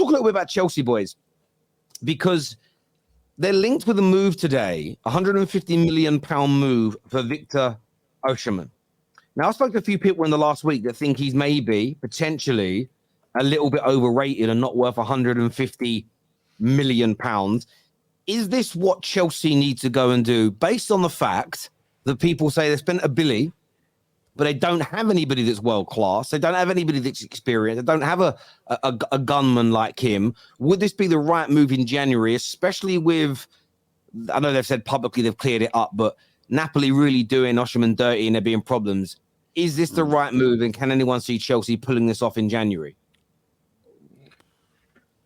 talk a little bit about Chelsea, boys, because they're linked with a move today, £150 million move for Victor Osimhen. Now, I spoke to a few people in the last week that think he's maybe, potentially, a little bit overrated and not worth £150 million. Is this what Chelsea need to go and do, based on the fact that people say they spent a billy, but they don't have anybody that's world-class. They don't have anybody that's experienced. They don't have a gunman like him. Would this be the right move in January, especially with, I know they've said publicly they've cleared it up, but Napoli really doing Osimhen dirty and there being problems. Is this the right move, and can anyone see Chelsea pulling this off in January?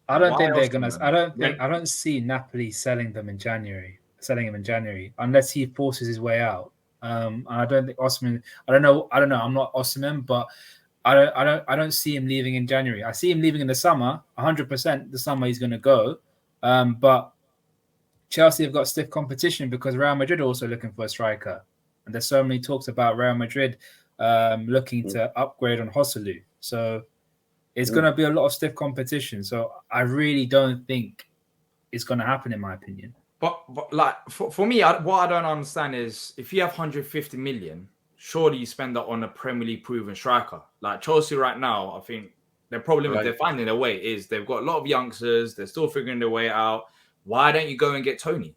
I don't think they're gonna. I don't see Napoli selling him in January, unless he forces his way out. And I don't think Osimhen. I don't know. I'm not Osimhen, but I don't see him leaving in January. I see him leaving in the summer. 100% the summer he's going to go. But Chelsea have got stiff competition because Real Madrid are also looking for a striker, and there's so many talks about Real Madrid looking to upgrade on Joselu. So it's going to be a lot of stiff competition. So I really don't think it's going to happen, in my opinion. But like for me, what I don't understand is if you have 150 million, surely you spend that on a Premier League proven striker. Like Chelsea right now, I think their problem is they're finding their way is they've got a lot of youngsters. They're still figuring their way out. Why don't you go and get Toney?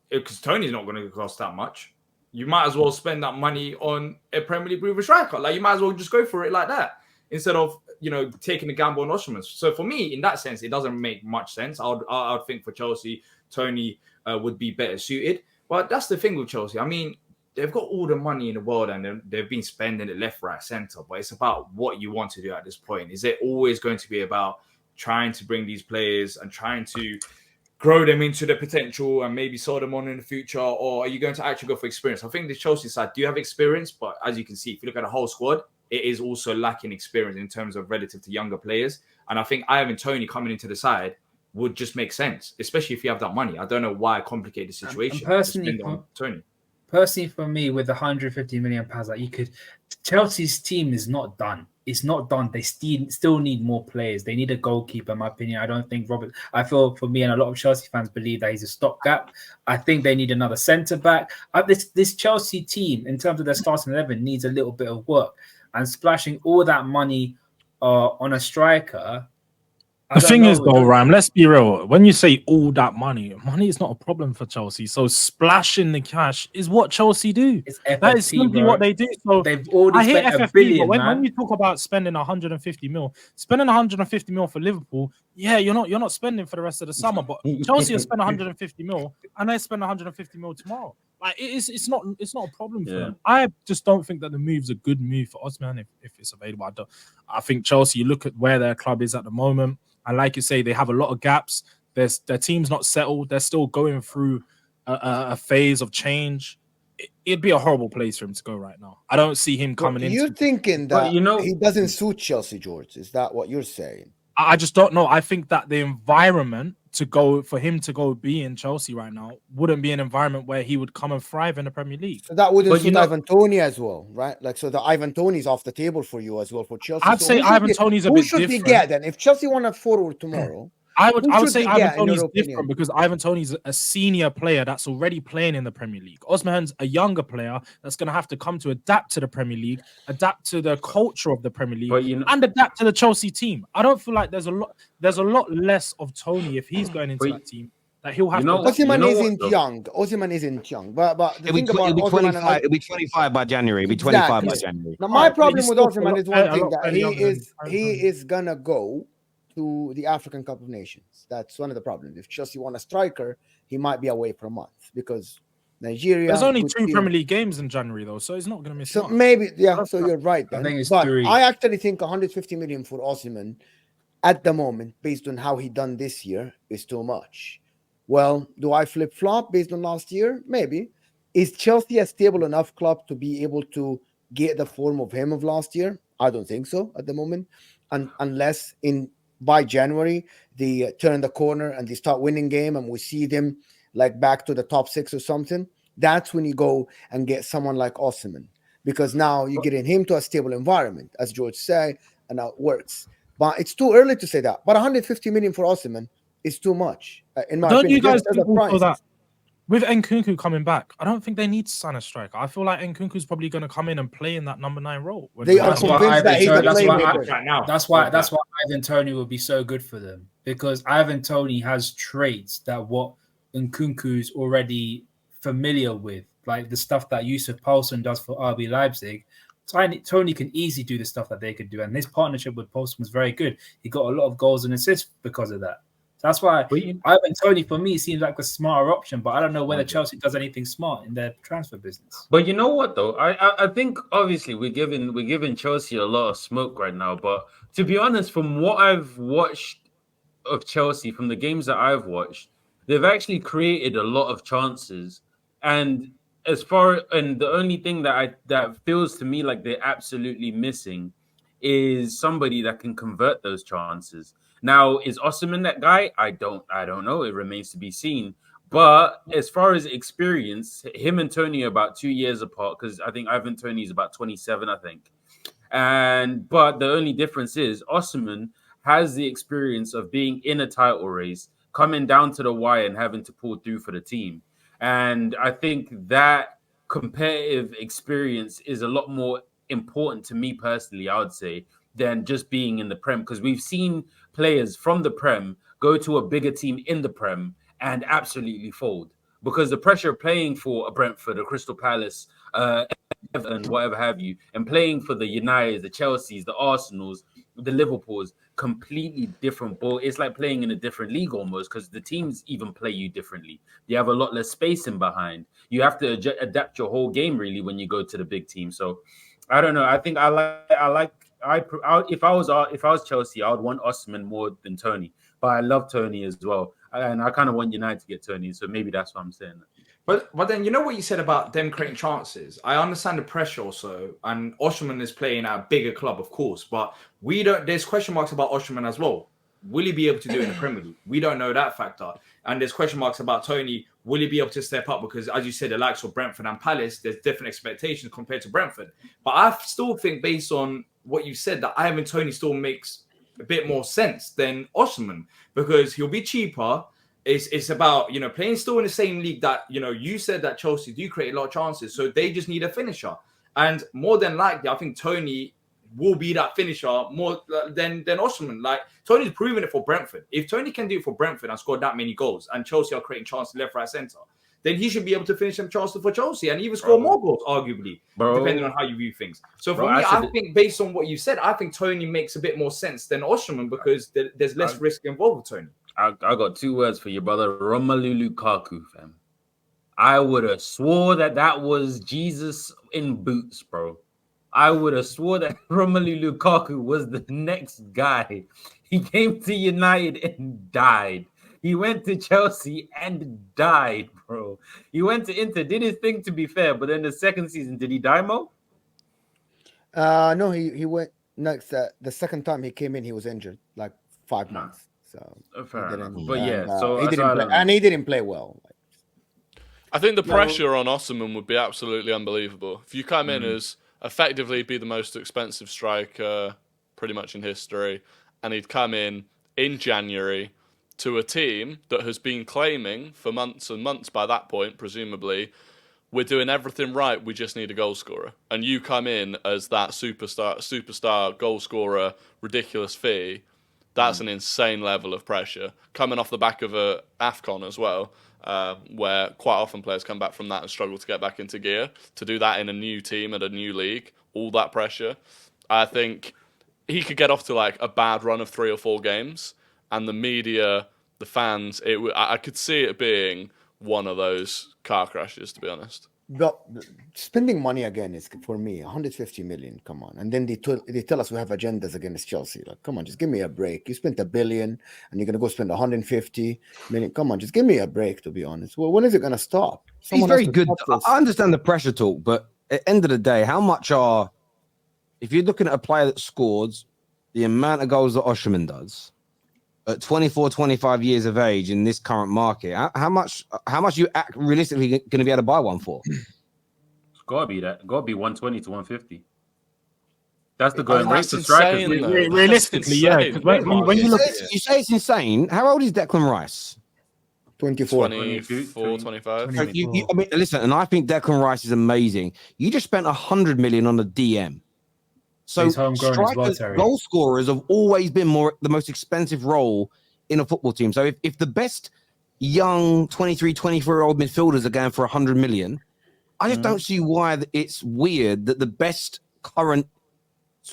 Because Toney's not going to cost that much. You might as well spend that money on a Premier League proven striker. Like you might as well just go for it like that instead of taking a gamble on Osimhen. So for me, in that sense, it doesn't make much sense. I would think for Chelsea, Toney would be better suited. But that's the thing with Chelsea. I mean, they've got all the money in the world and they've been spending it left, right, centre. But it's about what you want to do at this point. Is it always going to be about trying to bring these players and trying to grow them into their potential and maybe sell them on in the future? Or are you going to actually go for experience? I think the Chelsea side do have experience. But as you can see, if you look at the whole squad, it is also lacking experience in terms of relative to younger players. And I think having Toney coming into the side would just make sense, especially if you have that money. I don't know why complicate the situation. Personally, for me, with the 150 million pounds, Chelsea's team is not done. It's not done. They still need more players. They need a goalkeeper, in my opinion. I don't think I feel for me and a lot of Chelsea fans believe that he's a stopgap. I think they need another centre back. This Chelsea team, in terms of their starting 11, needs a little bit of work. And splashing all that money on a striker. The thing is, though, Ram, let's be real. When you say all that money is not a problem for Chelsea. So splashing the cash is what Chelsea do. That is simply what they do. So they've already spent FFP, a billion, but when you talk about spending 150 mil, spending 150 mil for Liverpool, you're not spending for the rest of the summer. But Chelsea will spend 150 mil, and they spend 150 mil tomorrow. Like it's not a problem for them. I just don't think that the move's a good move for Osimhen if it's available. I think Chelsea, you look at where their club is at the moment. And like you say, they have a lot of gaps. Their team's not settled. They're still going through a phase of change. It'd be a horrible place for him to go right now. I don't see him coming in. You're thinking that he doesn't suit Chelsea, George. Is that what you're saying? I just don't know. I think that the environment for him to go be in Chelsea right now wouldn't be an environment where he would come and thrive in the Premier League. So that wouldn't suit Ivan Toney as well, right? Like, so the Ivan Toney's off the table for you as well for Chelsea. I'd say Ivan Toney's a bit different. Who should we get then? If Chelsea want to forward tomorrow, I would say Ivan Toney's different because Ivan Toney's a senior player that's already playing in the Premier League. Osimhen's a younger player that's going to have to come to adapt to the Premier League, adapt to the culture of the Premier League, and adapt to the Chelsea team. I don't feel like there's a lot less of Toney if he's going into that team. That he'll have to. Osimhen isn't young. Osimhen isn't young, but the thing about Osimhen, it'll be 25 by January. It'll be 25 by January. Now my problem with Osimhen is one thing that he is gonna go to the African Cup of Nations. That's one of the problems. If Chelsea want a striker, he might be away for a month because Nigeria. There's only 2 Premier League games in January though, so he's not going to miss. So maybe, So you're right. Then. I think it's but 3. I actually think 150 million for Osimhen at the moment, based on how he done this year, is too much. Well, do I flip flop based on last year? Maybe. Is Chelsea a stable enough club to be able to get the form of him of last year? I don't think so at the moment, unless by January, they turn the corner and they start winning game and we see them like back to the top 6 or something. That's when you go and get someone like Osimhen, because now you're getting him to a stable environment, as George said, and now it works. But it's too early to say that. But 150 million for Osimhen is too much, in my Don't opinion. you guys Just as think a also price. that with Nkunku coming back, I don't think they need to sign a striker. I feel like Nkunku's probably going to come in and play in that number 9 role. They are That's why convinced that he's a playmaker. Right now. That's why Ivan Toney will be so good for them, because Ivan Toney has traits that what Nkunku's already familiar with, like the stuff that Yusuf Poulsen does for RB Leipzig. Toney can easily do the stuff that they could do, and his partnership with Poulsen was very good. He got a lot of goals and assists because of that. That's why Ivan Toney, for me, seems like a smarter option, but I don't know whether Chelsea does anything smart in their transfer business. But you know what, though? I think obviously we're giving Chelsea a lot of smoke right now. But to be honest, from what I've watched of Chelsea, from the games that I've watched, they've actually created a lot of chances. And the only thing that feels to me like they're absolutely missing is somebody that can convert those chances. Now, is Osimhen that guy? I don't know. It remains to be seen. But as far as experience, him and Toney are about 2 years apart, because I think Ivan Toney is about 27, I think. But the only difference is Osimhen has the experience of being in a title race, coming down to the wire and having to pull through for the team. And I think that competitive experience is a lot more important to me personally, I would say, than just being in the Prem, because we've seen players from the Prem go to a bigger team in the Prem and absolutely fold, because the pressure of playing for a Brentford, a Crystal Palace, Everton, whatever have you, and playing for the United, the Chelseas, the Arsenals, the Liverpools, completely different ball. It's like playing in a different league almost, because the teams even play you differently. You have a lot less space in behind. You have to adapt your whole game really when you go to the big team. So I don't know. I think if I was Chelsea, I would want Osimhen more than Toney. But I love Toney as well, and I kind of want United to get Toney. So maybe that's what I'm saying. But then you know what you said about them creating chances. I understand the pressure also, and Osimhen is playing at a bigger club, of course. But we don't. There's question marks about Osimhen as well. Will he be able to do it in the Premier League? We don't know that factor. And there's question marks about Toney. Will he be able to step up? Because as you said, the likes of Brentford and Palace, there's different expectations compared to Brentford. But I still think, based on what you said, that Ivan Toney still makes a bit more sense than Osimhen, because he'll be cheaper. It's about, playing still in the same league that, you said that Chelsea do create a lot of chances. So they just need a finisher. And more than likely, I think Toney will be that finisher more than Osimhen. Like, Toney's proven it for Brentford. If Toney can do it for Brentford and score that many goals, and Chelsea are creating chances left, right, centre, then he should be able to finish them chances for Chelsea and even score more goals, arguably, depending on how you view things. So for me, I think based on what you said, I think Toney makes a bit more sense than Osimhen, because there's less risk involved with Toney. I got 2 words for you, brother. Romelu Lukaku, fam. I would have swore that was Jesus in boots, bro. I would have swore that Romelu Lukaku was the next guy. He came to United and died. He went to Chelsea and died, bro. He went to Inter, did his thing, to be fair, but then the second season, did he die, Mo? No, he went next. The second time he came in, he was injured, like 5 months. So fair enough. But he didn't play, and he didn't play well. I think the pressure on Osimhen would be absolutely unbelievable. If you come in as effectively be the most expensive striker pretty much in history, and he'd come in January to a team that has been claiming for months and months by that point, presumably, we're doing everything right, we just need a goal scorer. And you come in as that superstar goal scorer, ridiculous fee. That's an insane level of pressure. Coming off the back of a AFCON as well, where quite often players come back from that and struggle to get back into gear. To do that in a new team at a new league, all that pressure, I think he could get off to like a bad run of 3 or 4 games, and the media, the fans, I could see it being one of those car crashes, to be honest. But spending money again is, for me, 150 million. Come on, and then they tell us we have agendas against Chelsea. Like, come on, just give me a break. You spent $1 billion, and you're gonna go spend 150 million. Come on, just give me a break. To be honest, well, when is it gonna stop? He's very good. I understand the pressure talk, but at the end of the day, how much if you're looking at a player that scores the amount of goals that Osimhen does at 24, 25 years of age in this current market, how much you realistically going to be able to buy one for? It's got to be that. Got to be 120 to 150. That's the going rate That's for strikers. insane, though. Realistically, That's yeah. 'Cause when you look at You say it's insane. How old is Declan Rice? 24. 24, 25. So I mean, listen, and I think Declan Rice is amazing. You just spent 100 million on the DM. So He's homegrown as well, strikers, Terry. goal scorers have always been the most expensive role in a football team. So if the best young 23, 24-year-old midfielders are going for 100 million, I just don't see why it's weird that the best current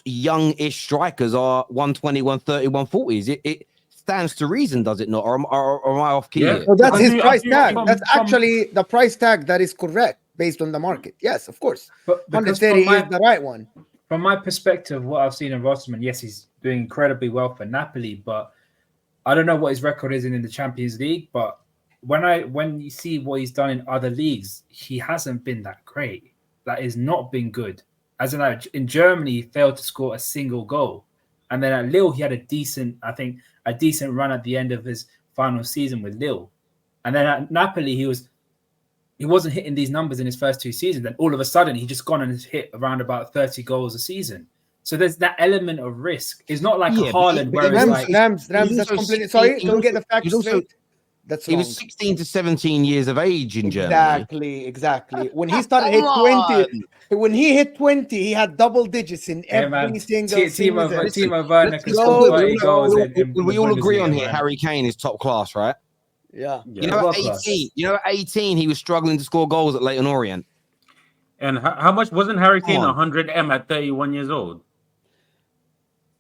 young-ish strikers are 120, 130, 140s. It stands to reason, does it not? Or am I off key here? So that's I his do- I price do- tag. from- That's from- actually the price tag that is correct based on the market. Yes, of course. But because 130 is the right one. from my perspective, what I've seen of Osimhen, yes, he's doing incredibly well for Napoli, but I don't know what his record is in the Champions League. But when you see what he's done in other leagues, he hasn't been that great. That has not been good. As in Germany, he failed to score a single goal, and then at Lille, he had a decent run at the end of his final season with Lille, and then at Napoli, he wasn't hitting these numbers in his first 2 seasons. Then all of a sudden, he just gone and hit around about 30 goals a season. So there's that element of risk. It's not like Haaland where it's like Rams, that's completely. Sorry, can we get the facts straight? That's He wrong. was 16 to 17 years of age in Germany. Exactly. When he started hit 20, when he hit 20, he had double digits in every single season. Timo Werner can score 30 goals. We all agree on Bundesliga, here. man. Harry Kane is top class, right? Yeah. You know, at 18, at 18, he was struggling to score goals at Leyton Orient. And how much wasn't Harry Kane Come on. 100M at 31 years old?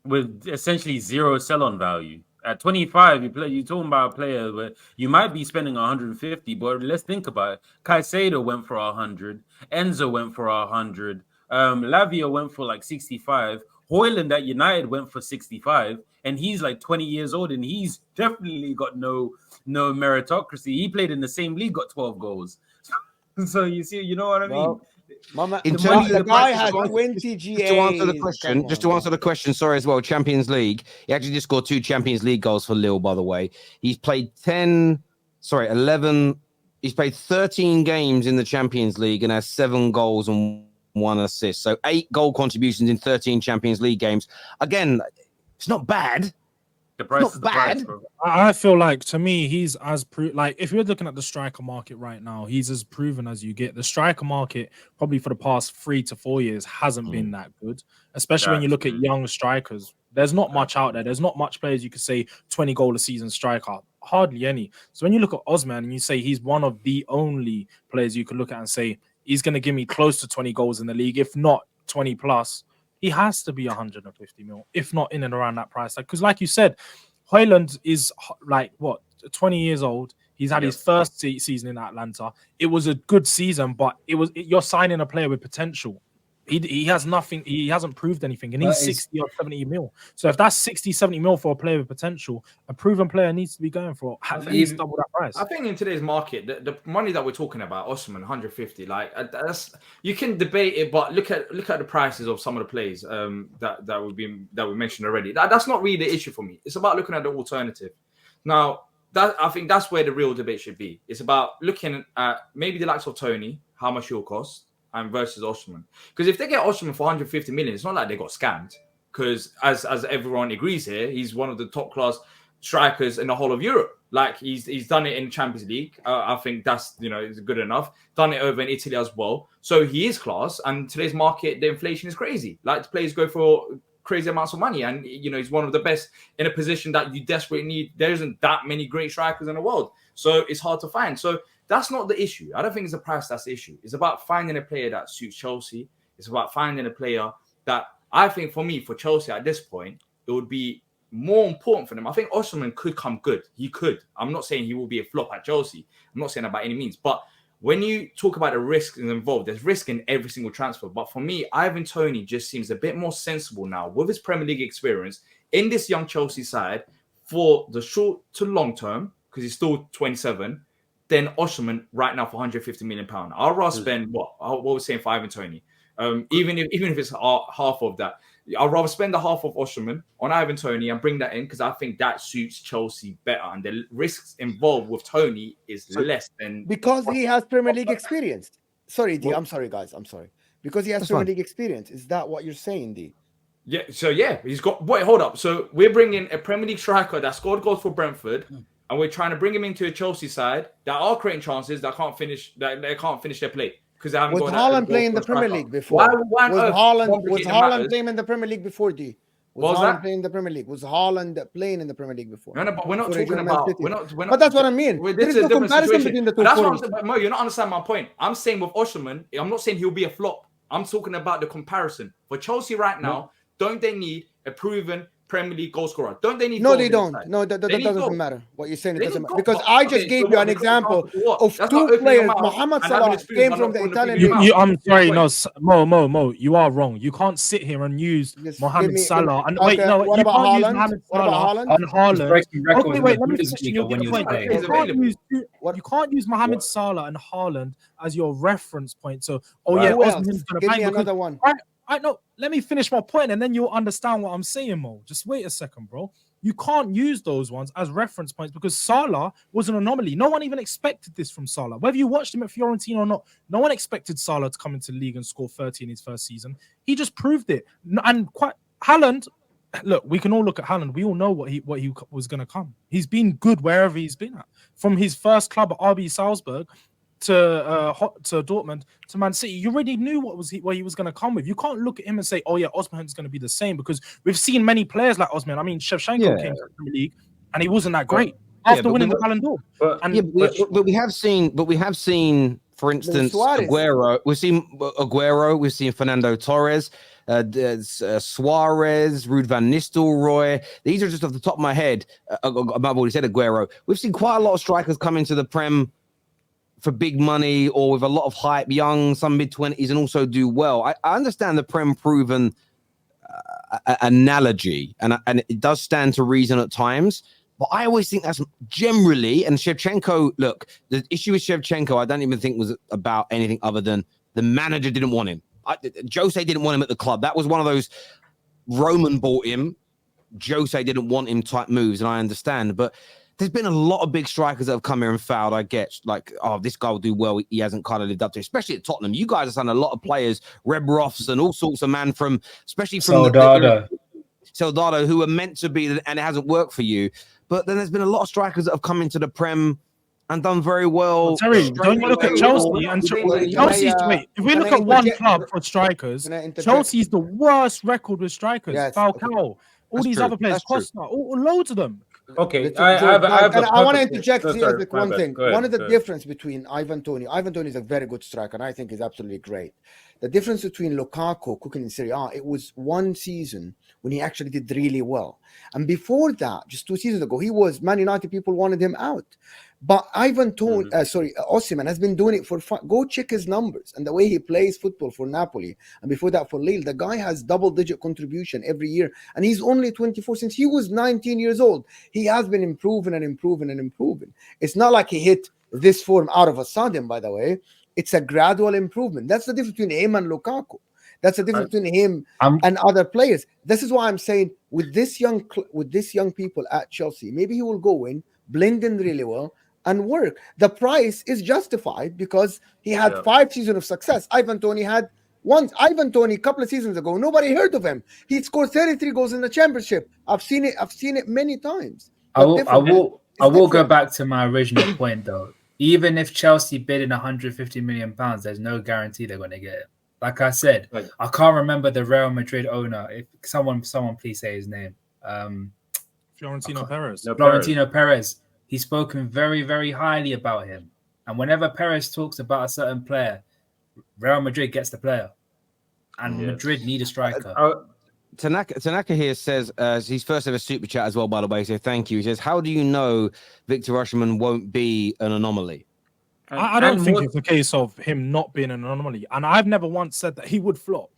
With essentially zero sell-on value. At 25, you're talking about a player where you might be spending 150, but let's think about it. Caicedo went for 100. Enzo went for 100. Lavia went for like 65. Højlund at United went for 65. And he's like 20 years old, and he's definitely got no meritocracy. He played in the same league, got 12 goals. So you see, you know what I mean? Well, Mama, In the terms of guy the- has just 20 GAs. Just to answer the question, sorry as well. Champions League. He actually just scored 2 Champions League goals for Lille, by the way. He's played 11. He's played 13 games in the Champions League and has 7 goals and 1 assist. So 8 goal contributions in 13 Champions League games. Again, it's not bad. The price Not is the price, bad. bro. I feel like, to me, he's as like, if you're looking at the striker market right now, he's as proven as you get. The striker market, probably for the past 3 to 4 years, hasn't been that good, especially when you look at young strikers. There's not much out there. There's not much players you could say 20 goal a season striker, hardly any. So when you look at Osimhen and you say he's one of the only players you could look at and say he's going to give me close to 20 goals in the league, if not 20 plus, he has to be 150 mil, if not in and around that price. Because like you said, Højlund is like, 20 years old. He's had his first season in Atlanta. It was a good season, but you're signing a player with potential. He has nothing. He hasn't proved anything, and he's 60 or 70 mil. So if that's 60, 70 mil for a player with potential, a proven player needs to be going for at least double that price. I think in today's market, the money that we're talking about, Osimhen 150, like that's, you can debate it, but look at the prices of some of the plays that we mentioned already. That's not really the issue for me. It's about looking at the alternative. Now, I think that's where the real debate should be. It's about looking at maybe the likes of Toney, how much he'll cost, and versus Osimhen. Because if they get Osimhen for 150 million, it's not like they got scammed. Because as everyone agrees here, he's one of the top class strikers in the whole of Europe. Like he's done it in Champions League. I think that's is good enough. Done it over in Italy as well. So he is class. And today's market, the inflation is crazy. Like the players go for crazy amounts of money, and he's one of the best in a position that you desperately need. There isn't that many great strikers in the world, so it's hard to find. So that's not the issue. I don't think it's the price that's the issue. It's about finding a player that suits Chelsea. It's about finding a player that, I think, for Chelsea at this point, it would be more important for them. I think Osimhen could come good. He could. I'm not saying he will be a flop at Chelsea. I'm not saying that by any means. But when you talk about the risks involved, there's risk in every single transfer. But for me, Ivan Toney just seems a bit more sensible now with his Premier League experience in this young Chelsea side for the short to long term, because he's still 27, than Osimhen right now for £150 million. I'd rather spend what we're saying for Ivan Toney. Even if it's half of that, I'd rather spend the half of Osimhen on Ivan Toney and bring that in, because I think that suits Chelsea better, and the risks involved with Toney is less than, because he has Premier League experience. Sorry, D. I'm sorry, guys. I'm sorry. Because he has Premier League experience. Is that what you're saying, D? Yeah, so yeah, he's got. Wait, hold up. So we're bringing a Premier League striker that scored goals for Brentford, and we're trying to bring him into a Chelsea side that are creating chances that can't finish. That they can't finish their play because they haven't Was got. Haaland playing in the Premier League before? Why Was on earth Haaland complicate the matters? playing in the Premier League before? D. What was Haaland that? playing in the Premier League? Was Haaland playing in the Premier League before? No, but we're not For talking original Man about. City. We're not. But that's what I mean. Well, There this is is no a different comparison situation. between the two That's what I'm forwards. saying. But Mo, you're not understanding my point. I'm saying with Osimhen, I'm not saying he'll be a flop. I'm talking about the comparison. For Chelsea right now, don't they need a proven Premier League goal scorer? Don't they need No, goals they in don't. side? No, that They need doesn't goals. matter. What you're saying, it They doesn't need matter. goals. Because But- I just okay, gave so you what, an they got example chances for what? of That's two not opening your players. mouth Mohamed and having Salah a spoon came by from not the pulling the Italian food in league. your mouth. I'm sorry, Wait. no, Mo, you are wrong. You can't sit here and use Just Mohamed give me- Salah and okay, wait, no, what you about can't use Haaland? Mohamed What about Salah Haaland? and He's Haaland. breaking records Okay, in wait, the let me finish and you'll Bundesliga get when the he point. was playing. You He's can't available. use What- you can't use Mohamed What? Salah and Haaland as your reference point. So, oh Right. yeah, Who else? Osimhen's gonna Give bang me because another one. I know. Let me finish my point, and then you'll understand what I'm saying, Mo. Just wait a second, bro. You can't use those ones as reference points because Salah was an anomaly. No one even expected this from Salah. Whether you watched him at Fiorentina or not, no one expected Salah to come into the league and score 30 in his first season. He just proved it. And quite Haaland. Look, we can all look at Haaland. We all know what he was going to come. He's been good wherever he's been at. From his first club at RB Salzburg to Dortmund to Man City, you already knew what he was going to come with. You can't look at him and say, "Oh yeah, Osimhen's going to be the same," because we've seen many players like Osimhen. I mean, Shevchenko came to the Premier League and he wasn't that great after winning the Ballon d'Or. But And but we have seen, for instance, Suarez. Aguero. We've seen Aguero. We've seen Fernando Torres, Suarez, Ruud van Nistelrooy. These are just off the top of my head. I've already said Aguero. We've seen quite a lot of strikers come into the Prem for big money or with a lot of hype, young, some mid-20s, and also do well. I understand the Prem proven analogy, and it does stand to reason at times. But I always think that's generally, and Shevchenko, look, the issue with Shevchenko, I don't even think was about anything other than the manager didn't want him. Jose didn't want him at the club. That was one of those Roman bought him, Jose didn't want him type moves, and I understand. But there's been a lot of big strikers that have come here and fouled. I get like, oh, this guy will do well. He hasn't kind of lived up to it, especially at Tottenham. You guys have done a lot of players, Rebroffs and all sorts of man from, especially from Soldado, who were meant to be, and it hasn't worked for you. But then there's been a lot of strikers that have come into the Prem and done very well. Terry, don't you look at Chelsea and Chelsea's wait. If we look at one club for strikers, Chelsea's the worst record with strikers. Yes, Falcao, all these other players, Costa, loads of them. okay, I want to interject here with one thing. One of the difference difference between Ivan Toney is a very good striker, and I think he's absolutely great. The difference between Lukaku cooking in Serie A, it was one season when he actually did really well. And before that, just 2 seasons ago, he was Man United, people wanted him out. But Osimhen has been doing it for fun. Go check his numbers and the way he plays football for Napoli. And before that for Lille, the guy has double-digit contribution every year. And he's only 24 since he was 19 years old. He has been improving and improving and improving. It's not like he hit this form out of a sudden, by the way. It's a gradual improvement. That's the difference between him and Lukaku. That's the difference between him and other players. This is why I'm saying with this young people at Chelsea, maybe he will go in, blend in really well, and work. The price is justified because he had 5 seasons of success. Ivan Toney had once. Ivan Toney a couple of seasons ago, nobody heard of him. He scored 33 goals in the championship. I've seen it many times. I will go back to my original point though. Even if Chelsea bid in 150 million pounds, there's no guarantee they're going to get it. Like I said, I can't remember the Real Madrid owner. If someone please say his name. Florentino Perez. Florentino Perez. He's spoken very, very highly about him. And whenever Perez talks about a certain player, Real Madrid gets the player. And Madrid need a striker. Tanaka here says his first ever super chat as well, by the way. So thank you. He says, how do you know Victor Osimhen won't be an anomaly? I don't think it's a case of him not being an anomaly. And I've never once said that he would flop.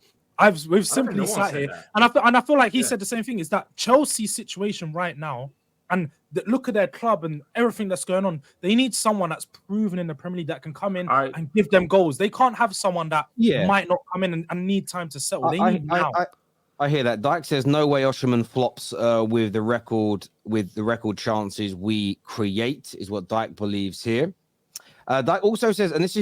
We've simply sat here. And I feel like he said the same thing, is that Chelsea's situation right now, and look at their club and everything that's going on. They need someone that's proven in the Premier League that can come in and give them goals. They can't have someone that might not come in and need time to settle. They need now. I hear that. Dyke says no way Osimhen flops with the record chances we create, is what Dyke believes here. Dyke also says, and this is